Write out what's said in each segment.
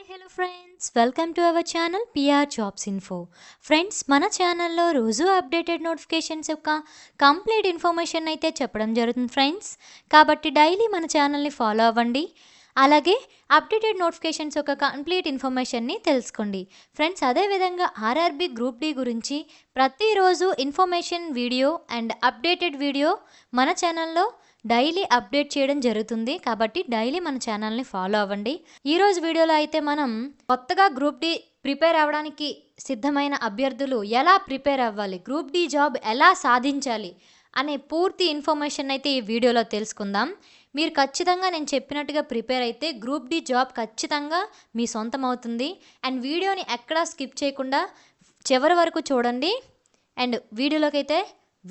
Hello friends, welcome to our channel PR jobs info. Friends, మన ఛానల్లో రోజు updated notifications యొక్క కంప్లీట్ ఇన్ఫర్మేషన్ అయితే చెప్పడం జరుగుతుంది ఫ్రెండ్స్. కాబట్టి డైలీ మన ఛానల్ని ఫాలో అవ్వండి. అలాగే అప్డేటెడ్ నోటిఫికేషన్స్ యొక్క కంప్లీట్ ఇన్ఫర్మేషన్ని తెలుసుకోండి ఫ్రెండ్స్. అదేవిధంగా ఆర్ఆర్బి గ్రూప్ డి గురించి ప్రతిరోజు information video and updated video మన ఛానల్లో డైలీ అప్డేట్ చేయడం జరుగుతుంది. కాబట్టి డైలీ మన ఛానల్ని ఫాలో అవ్వండి. ఈరోజు వీడియోలో అయితే మనం కొత్తగా గ్రూప్ డి ప్రిపేర్ అవ్వడానికి సిద్ధమైన అభ్యర్థులు ఎలా ప్రిపేర్ అవ్వాలి, గ్రూప్ డి జాబ్ ఎలా సాధించాలి అనే పూర్తి ఇన్ఫర్మేషన్ అయితే ఈ వీడియోలో తెలుసుకుందాం. మీరు ఖచ్చితంగా నేను చెప్పినట్టుగా ప్రిపేర్ అయితే గ్రూప్ డి జాబ్ ఖచ్చితంగా మీ సొంతం అవుతుంది. అండ్ వీడియోని ఎక్కడా స్కిప్ చేయకుండా చివరి వరకు చూడండి. అండ్ వీడియోలోకి అయితే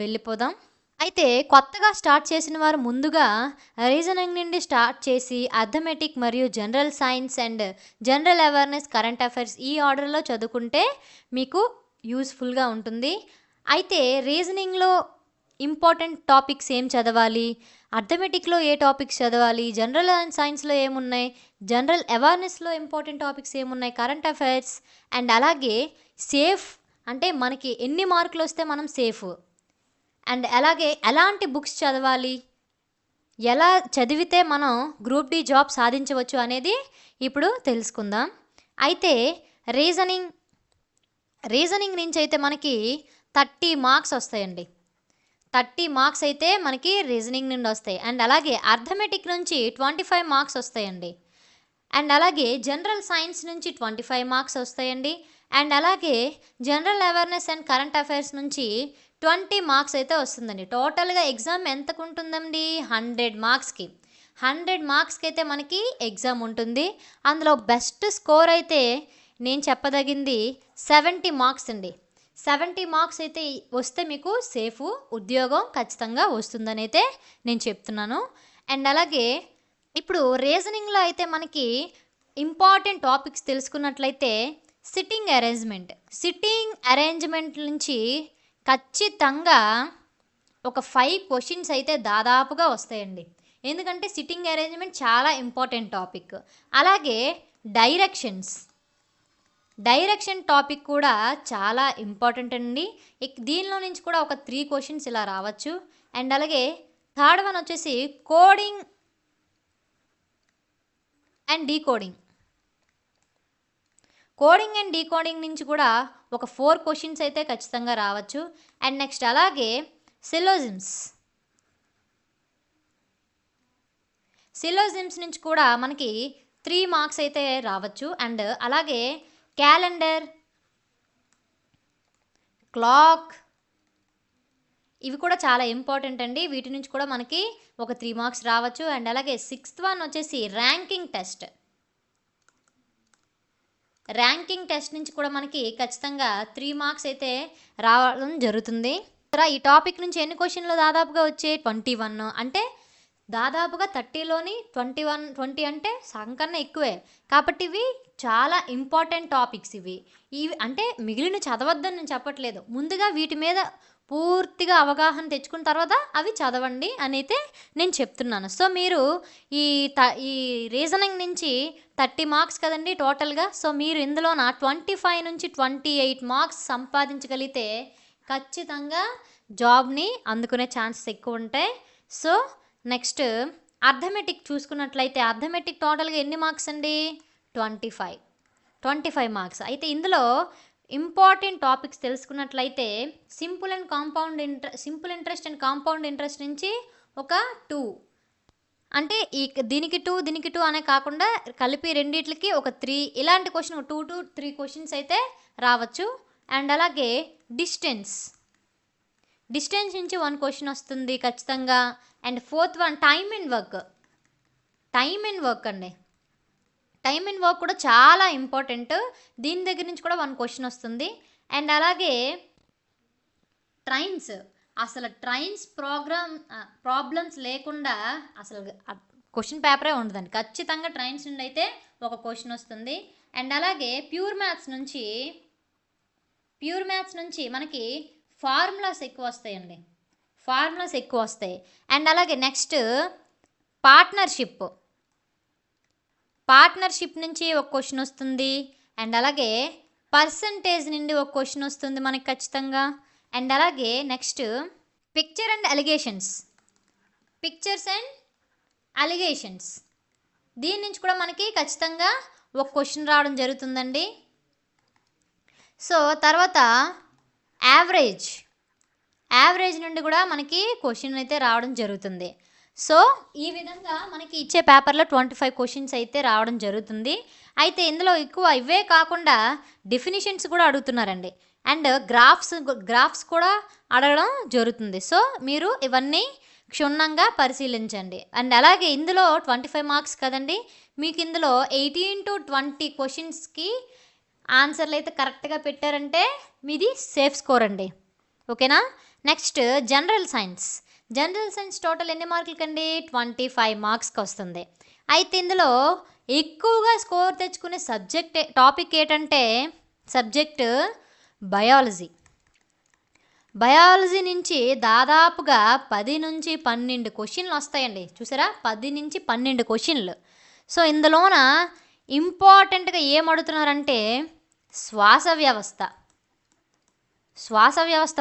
వెళ్ళిపోదాం. అయితే కొత్తగా స్టార్ట్ చేసిన వారు ముందుగా రీజనింగ్ నుండి స్టార్ట్ చేసి అర్థమెటిక్ మరియు general science and general awareness, current affairs ఈ ఆర్డర్లో చదువుకుంటే మీకు యూస్ఫుల్గా ఉంటుంది. అయితే రీజనింగ్లో ఇంపార్టెంట్ టాపిక్స్ ఏం చదవాలి, అర్థమెటిక్లో ఏ టాపిక్స్ చదవాలి, జనరల్ అండ్ సైన్స్లో ఏమున్నాయి, జనరల్ అవేర్నెస్లో ఇంపార్టెంట్ టాపిక్స్ ఏమున్నాయి, కరెంట్ అఫైర్స్ అండ్ అలాగే సేఫ్ అంటే మనకి ఎన్ని మార్కులు వస్తే మనం సేఫ్, అండ్ అలాగే ఎలాంటి బుక్స్ చదవాలి, ఎలా చదివితే మనం గ్రూప్ డి జాబ్ సాధించవచ్చు అనేది ఇప్పుడు తెలుసుకుందాం. అయితే రీజనింగ్ నుంచి అయితే మనకి 30 మార్క్స్ వస్తాయండి. 30 మార్క్స్ అయితే మనకి రీజనింగ్ నుండి వస్తాయి. అండ్ అలాగే అర్థమెటిక్ నుంచి 25 మార్క్స్ వస్తాయండి. అండ్ అలాగే జనరల్ సైన్స్ నుంచి 25 మార్క్స్ వస్తాయండి. అండ్ అలాగే general awareness and current affairs నుంచి 20 మార్క్స్ అయితే వస్తుందండి. టోటల్గా ఎగ్జామ్ ఎంతకు ఉంటుందండి? 100 మార్క్స్కి. 100 మార్క్స్కి అయితే మనకి ఎగ్జామ్ ఉంటుంది. అందులో బెస్ట్ స్కోర్ అయితే నేను చెప్పదగింది 70 మార్క్స్ అండి. 70 మార్క్స్ అయితే వస్తే మీకు సేఫ్, ఉద్యోగం ఖచ్చితంగా వస్తుందని అయితే నేను చెప్తున్నాను. అండ్ అలాగే ఇప్పుడు రీజనింగ్లో అయితే మనకి ఇంపార్టెంట్ టాపిక్స్ తెలుసుకున్నట్లయితే సిట్టింగ్ అరేంజ్మెంట్ నుంచి ఖచ్చితంగా ఒక 5 క్వశ్చన్స్ అయితే దాదాపుగా వస్తాయండి. ఎందుకంటే సిట్టింగ్ అరేంజ్మెంట్ చాలా ఇంపార్టెంట్ టాపిక్. అలాగే డైరెక్షన్ టాపిక్ కూడా చాలా ఇంపార్టెంట్ అండి. దీనిలో నుంచి కూడా ఒక 3 క్వశ్చన్స్ ఇలా రావచ్చు. అండ్ అలాగే థర్డ్ వన్ వచ్చేసి కోడింగ్ అండ్ డీకోడింగ్ నుంచి కూడా ఒక 4 క్వశ్చన్స్ అయితే ఖచ్చితంగా రావచ్చు. అండ్ నెక్స్ట్ అలాగే సిలోజిమ్స్ నుంచి కూడా మనకి 3 మార్క్స్ అయితే రావచ్చు. అండ్ అలాగే క్యాలెండర్, క్లాక్ ఇవి కూడా చాలా ఇంపార్టెంట్ అండి. వీటి నుంచి కూడా మనకి ఒక 3 మార్క్స్ రావచ్చు. అండ్ అలాగే 6th వన్ వచ్చేసి ర్యాంకింగ్ టెస్ట్ నుంచి కూడా మనకి ఖచ్చితంగా 3 మార్క్స్ అయితే రావడం జరుగుతుంది. ఈ టాపిక్ నుంచి ఎన్ని క్వశ్చన్లు దాదాపుగా వచ్చే 21, అంటే దాదాపుగా 30లోని 20 అంటే సంకన్నా ఎక్కువే. కాబట్టి ఇవి చాలా ఇంపార్టెంట్ టాపిక్స్. ఇవి అంటే మిగిలిన చదవద్దని నేను చెప్పట్లేదు. ముందుగా వీటి మీద పూర్తిగా అవగాహన తెచ్చుకున్న తర్వాత అవి చదవండి అని అయితే నేను చెప్తున్నాను. సో మీరు ఈ రీజనింగ్ నుంచి 30 మార్క్స్ కదండి టోటల్గా. సో మీరు ఇందులోన 25 నుంచి 28 మార్క్స్ సంపాదించగలిగితే ఖచ్చితంగా జాబ్ని అందుకునే ఛాన్సెస్ ఎక్కువ ఉంటాయి. సో నెక్స్ట్ అర్థమెటిక్ చూసుకున్నట్లయితే అర్థమెటిక్ టోటల్గా ఎన్ని మార్క్స్ అండి? 25 మార్క్స్. అయితే ఇందులో ఇంపార్టెంట్ టాపిక్స్ తెలుసుకున్నట్లయితే simple interest and compound interest నుంచి ఒక 2, అంటే దీనికి 2 అనే కాకుండా కలిపి రెండిట్లకి ఒక 3, ఇలాంటి క్వశ్చన్ 2 to 3 క్వశ్చన్స్ అయితే రావచ్చు. అండ్ అలాగే డిస్టెన్స్ నుంచి 1 క్వశ్చన్ వస్తుంది ఖచ్చితంగా. And 4th one time and work అండి. టైమ్ అండ్ వర్క్ కూడా చాలా ఇంపార్టెంట్. దీని దగ్గర నుంచి కూడా 1 క్వశ్చన్ వస్తుంది. అండ్ అలాగే ట్రైన్స్ ప్రాబ్లమ్స్ లేకుండా అసలు క్వశ్చన్ పేపరే ఉండదండి. ఖచ్చితంగా ట్రైన్స్ నుండి అయితే ఒక క్వశ్చన్ వస్తుంది. అండ్ అలాగే ప్యూర్ మ్యాథ్స్ నుంచి మనకి ఫార్ములాస్ ఎక్కువ వస్తాయి. అండ్ అలాగే నెక్స్ట్ పార్ట్నర్షిప్ పార్ట్నర్షిప్ నుంచి ఒక క్వశ్చన్ వస్తుంది. అండ్ అలాగే పర్సంటేజ్ నుండి ఒక క్వశ్చన్ వస్తుంది మనకి ఖచ్చితంగా. అండ్ అలాగే next picture and alligations, pictures and alligations, దీని నుంచి కూడా మనకి ఖచ్చితంగా ఒక క్వశ్చన్ రావడం జరుగుతుందండి. సో తర్వాత యావరేజ్ నుండి కూడా మనకి క్వశ్చన్ అయితే రావడం జరుగుతుంది. సో ఈ విధంగా మనకి ఇచ్చే పేపర్లో 25 క్వశ్చన్స్ అయితే రావడం జరుగుతుంది. అయితే ఇందులో ఎక్కువ ఇవే కాకుండా డెఫినిషన్స్ కూడా అడుగుతున్నారండి. అండ్ గ్రాఫ్స్ కూడా అడగడం జరుగుతుంది. సో మీరు ఇవన్నీ క్షుణ్ణంగా పరిశీలించండి. అండ్ అలాగే ఇందులో 25 మార్క్స్ కదండి, మీకు ఇందులో 18 to 20 క్వశ్చన్స్కి ఆన్సర్లు అయితే కరెక్ట్గా పెట్టారంటే మీది సేఫ్ స్కోర్ అండి. ఓకేనా. నెక్స్ట్ జనరల్ సైన్స్ టోటల్ ఎన్ని మార్కులకండి? 25 మార్క్స్కి వస్తుంది. అయితే ఇందులో ఎక్కువగా స్కోర్ తెచ్చుకునే టాపిక్ ఏంటంటే సబ్జెక్ట్ బయాలజీ నుంచి దాదాపుగా 10 నుంచి 12 క్వశ్చన్లు వస్తాయండి. చూసారా, 10 నుంచి 12 క్వశ్చన్లు. సో ఇందులోన ఇంపార్టెంట్గా ఏం అడుగుతున్నారంటే శ్వాస వ్యవస్థ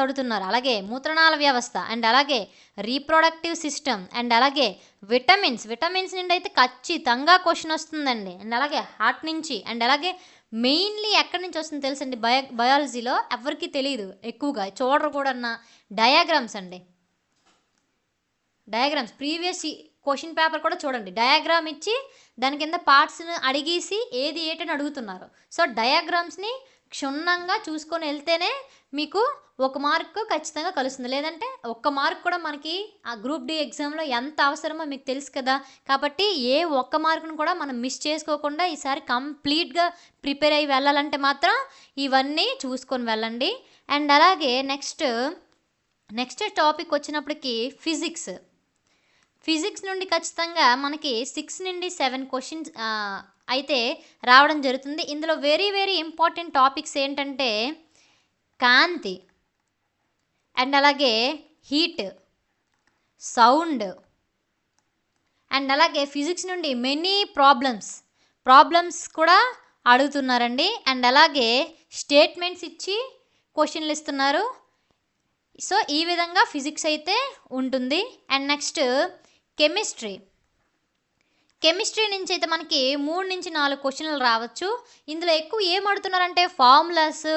అడుగుతున్నారు, అలాగే మూత్రనాళ వ్యవస్థ, అండ్ అలాగే రీప్రొడక్టివ్ సిస్టమ్, అండ్ అలాగే విటమిన్స్ నుండి అయితే ఖచ్చితంగా క్వశ్చన్ వస్తుందండి. అండ్ అలాగే హార్ట్ నుంచి, అండ్ అలాగే మెయిన్లీ ఎక్కడి నుంచి వస్తుంది తెలుసండి, బయాలజీలో ఎవరికి తెలియదు, ఎక్కువగా చూడరు కూడా, డయాగ్రామ్స్ అండి. ప్రీవియస్ క్వశ్చన్ పేపర్ కూడా చూడండి, డయాగ్రామ్ ఇచ్చి దాని కింద పార్ట్స్ని అడిగేసి ఏది ఏంటని అడుగుతున్నారు. సో డయాగ్రామ్స్ని క్షుణ్ణంగా చూసుకొని వెళ్తేనే మీకు 1 మార్క్ ఖచ్చితంగా కలుస్తుంది. లేదంటే 1 మార్క్ కూడా మనకి ఆ గ్రూప్ డి ఎగ్జామ్లో ఎంత అవసరమో మీకు తెలుసు కదా. కాబట్టి ఏ 1 మార్కును కూడా మనం మిస్ చేసుకోకుండా ఈసారి కంప్లీట్గా ప్రిపేర్ అయ్యి వెళ్ళాలంటే మాత్రం ఇవన్నీ చూసుకొని వెళ్ళండి. అండ్ అలాగే నెక్స్ట్ టాపిక్ వచ్చినప్పటికీ ఫిజిక్స్ నుండి ఖచ్చితంగా మనకి 6 నుండి 7 క్వశ్చన్స్ అయితే రావడం జరుగుతుంది. ఇందులో వెరీ వెరీ ఇంపార్టెంట్ టాపిక్స్ ఏంటంటే కాంతి, అండ్ అలాగే హీట్, సౌండ్, అండ్ అలాగే ఫిజిక్స్ నుండి మెనీ ప్రాబ్లమ్స్ కూడా అడుగుతున్నారండి. అండ్ అలాగే స్టేట్మెంట్స్ ఇచ్చి క్వశ్చన్లు ఇస్తున్నారు. సో ఈ విధంగా ఫిజిక్స్ అయితే ఉంటుంది. అండ్ నెక్స్ట్ కెమిస్ట్రీ నుంచి అయితే మనకి 3 నుంచి 4 క్వశ్చన్లు రావచ్చు. ఇందులో ఎక్కువ ఏం అడుగుతున్నారంటే ఫార్ములాస్,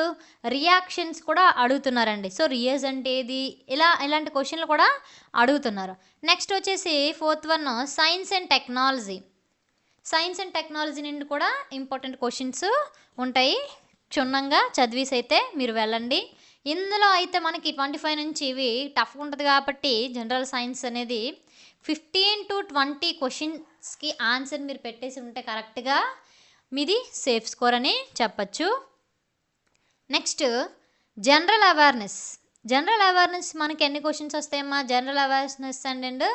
రియాక్షన్స్ కూడా అడుగుతున్నారండి. సో రియేజెంట్ ఏది, ఇలాంటి క్వశ్చన్లు కూడా అడుగుతున్నారు. నెక్స్ట్ వచ్చేసి 4th one science and technology నుండి కూడా ఇంపార్టెంట్ క్వశ్చన్స్ ఉంటాయి. క్షుణ్ణంగా చదివేసి అయితే మీరు వెళ్ళండి. ఇందులో అయితే మనకి 25 నుంచి ఇవి టఫ్ ఉంటుంది కాబట్టి జనరల్ సైన్స్ అనేది 15 to 20 క్వశ్చన్స్కి ఆన్సర్ మీరు పెట్టేసి ఉంటే కరెక్ట్గా మీది సేఫ్ స్కోర్ అని చెప్పచ్చు. నెక్స్ట్ జనరల్ అవేర్నెస్ మనకి ఎన్ని క్వశ్చన్స్ వస్తాయమ్మా? General awareness and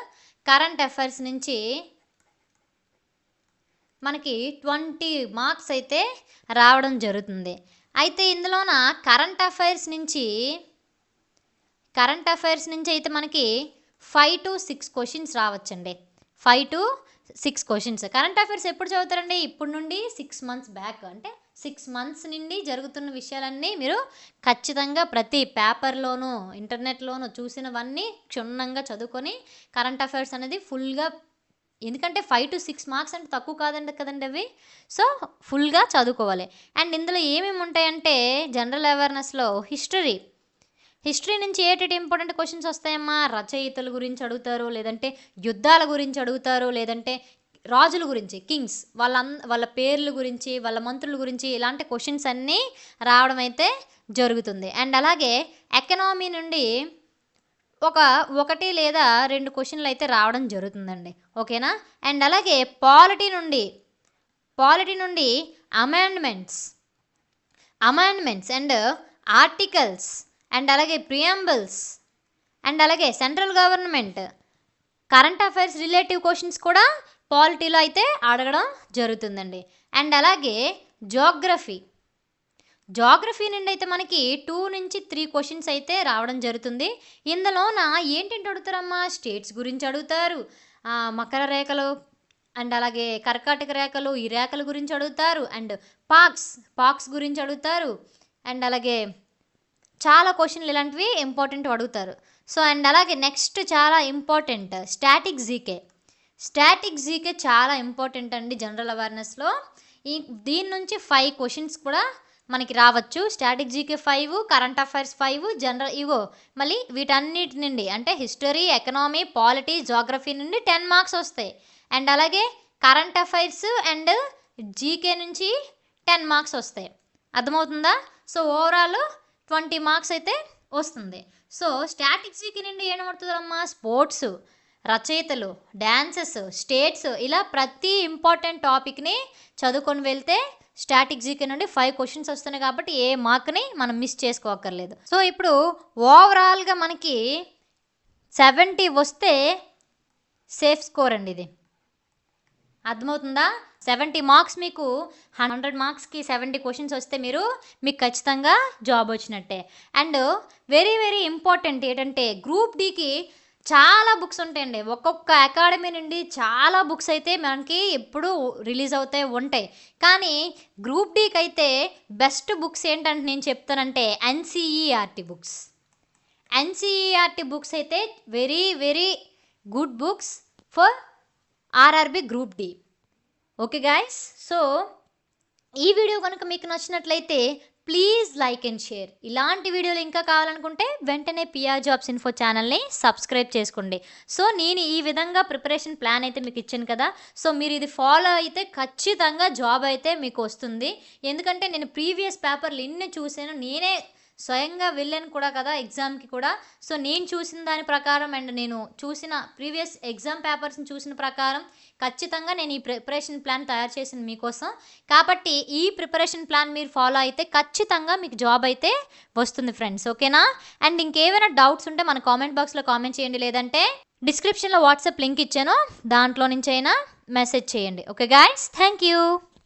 current affairs నుంచి మనకి 20 మార్క్స్ అయితే రావడం జరుగుతుంది. అయితే ఇందులోన కరెంట్ అఫైర్స్ నుంచి అయితే మనకి 5 to 6 క్వశ్చన్స్ రావచ్చండి. 5 to 6 క్వశ్చన్స్. కరెంట్ అఫైర్స్ ఎప్పుడు చదువుతారండి? ఇప్పుడు నుండి 6 months బ్యాక్, అంటే 6 months నుండి జరుగుతున్న విషయాలన్నీ మీరు ఖచ్చితంగా ప్రతి పేపర్లోనూ ఇంటర్నెట్లోనూ చూసినవన్నీ క్షుణ్ణంగా చదువుకొని కరెంట్ అఫైర్స్ అనేది ఫుల్గా, ఎందుకంటే 5 to 6 మార్క్స్ అంటే తక్కువ కదండి అవి. సో ఫుల్గా చదువుకోవాలి. అండ్ ఇందులో ఏమేమి ఉంటాయంటే జనరల్ అవేర్నెస్లో హిస్టరీ నుంచి ఏటేటి ఇంపార్టెంట్ క్వశ్చన్స్ వస్తాయమ్మా? రచయితల గురించి అడుగుతారు, లేదంటే యుద్ధాల గురించి అడుగుతారు, లేదంటే రాజుల గురించి, కింగ్స్ వాళ్ళ పేర్ల గురించి, వాళ్ళ మంత్రుల గురించి, ఇలాంటి క్వశ్చన్స్ అన్నీ రావడం అయితే జరుగుతుంది. అండ్ అలాగే ఎకనామీ నుండి 1 లేదా 2 క్వశ్చన్లు అయితే రావడం జరుగుతుందండి. ఓకేనా. అండ్ అలాగే పాలిటీ నుండి అమెండ్మెంట్స్ అండ్ ఆర్టికల్స్, అండ్ అలాగే ప్రియాంబుల్స్, అండ్ అలాగే central government, current affairs relative questions కూడా పాలిటీలో అయితే అడగడం జరుగుతుందండి. అండ్ అలాగే జాగ్రఫీ నుండి అయితే మనకి 2 నుంచి 3 క్వశ్చన్స్ అయితే రావడం జరుగుతుంది. ఇందులోన ఏంటంటే అడుగుతారమ్మా? స్టేట్స్ గురించి అడుగుతారు, మకర రేఖలు, అండ్ అలాగే కర్కాటక రేఖలు, ఈ రేఖల గురించి అడుగుతారు. అండ్ పాక్స్ గురించి అడుగుతారు. అండ్ అలాగే చాలా క్వశ్చన్లు ఇలాంటివి ఇంపార్టెంట్ అడుగుతారు. సో అండ్ అలాగే నెక్స్ట్ చాలా ఇంపార్టెంట్ స్టాటిక్ జీకే చాలా ఇంపార్టెంట్ అండి జనరల్ అవేర్నెస్లో. దీని నుంచి 5 క్వశ్చన్స్ కూడా మనకి రావచ్చు. Static GK 5, current affairs 5, general ఇవో మళ్ళీ వీటన్నిటి నుండి అంటే హిస్టరీ, ఎకనామీ, పాలిటీ, జోగ్రఫీ నుండి 10 మార్క్స్ వస్తాయి. అండ్ అలాగే కరెంట్ అఫైర్స్ అండ్ జీకే నుంచి 10 మార్క్స్ వస్తాయి. అర్థమవుతుందా? సో ఓవరాల్ 20 మార్క్స్ అయితే వస్తుంది. సో స్టాటిక్ జీకే నుండి ఏమవుతుందమ్మా, స్పోర్ట్స్, రచయితలు, డ్యాన్సెస్, స్టేట్స్, ఇలా ప్రతి ఇంపార్టెంట్ టాపిక్ని చదువుకొని వెళ్తే స్టాటిక్ జీకే నుండి 5 క్వశ్చన్స్ వస్తున్నాయి కాబట్టి ఏ మార్క్ని మనం మిస్ చేసుకోక్కర్లేదు. సో ఇప్పుడు ఓవరాల్గా మనకి 70 వస్తే సేఫ్ స్కోర్ అండి ఇది. అర్థమవుతుందా? 70 మార్క్స్ మీకు 100 మార్క్స్కి 70 క్వశ్చన్స్ వస్తే మీకు ఖచ్చితంగా జాబ్ వచ్చినట్టే. అండ్ వెరీ వెరీ ఇంపార్టెంట్ ఏంటంటే గ్రూప్ డీకి చాలా బుక్స్ ఉంటాయండి. ఒక్కొక్క అకాడమీ నుండి చాలా బుక్స్ అయితే మనకి ఎప్పుడు రిలీజ్ అవుతాయి ఉంటాయి. కానీ గ్రూప్ డీకి అయితే బెస్ట్ బుక్స్ ఏంటంటే నేను చెప్తానంటే ఎన్సీఈఆర్టీ బుక్స్ అయితే very very good books for RRB group D. Okay guys, so ఈ వీడియో కనుక మీకు నచ్చినట్లయితే ప్లీజ్ లైక్ అండ్ షేర్. ఇలాంటి వీడియోలు ఇంకా కావాలనుకుంటే వెంటనే పిఆర్ జాబ్స్ ఇన్ఫో ఛానల్ని సబ్స్క్రైబ్ చేసుకోండి. సో నేను ఈ విధంగా ప్రిపరేషన్ ప్లాన్ అయితే మీకు ఇచ్చాను కదా, సో మీరు ఇది ఫాలో అయితే ఖచ్చితంగా జాబ్ అయితే మీకు వస్తుంది. ఎందుకంటే నేను ప్రీవియస్ పేపర్లు ఇన్ని చూసాను, నేనే స్వయంగా వెళ్ళాను కూడా కదా ఎగ్జామ్కి కూడా. సో నేను చూసిన దాని ప్రకారం అండ్ నేను చూసిన ప్రీవియస్ ఎగ్జామ్ పేపర్స్ని చూసిన ప్రకారం ఖచ్చితంగా నేను ఈ ప్రిపరేషన్ ప్లాన్ తయారు చేసింది మీకోసం. కాబట్టి ఈ ప్రిపరేషన్ ప్లాన్ మీరు ఫాలో అయితే ఖచ్చితంగా మీకు జాబ్ అయితే వస్తుంది ఫ్రెండ్స్. ఓకేనా? అండ్ ఇంకేమైనా డౌట్స్ ఉంటే మన కామెంట్ బాక్స్లో కామెంట్ చేయండి, లేదంటే డిస్క్రిప్షన్లో వాట్సాప్ లింక్ ఇచ్చాను, దాంట్లో నుంచి అయినా మెసేజ్ చేయండి. Okay guys, thank you.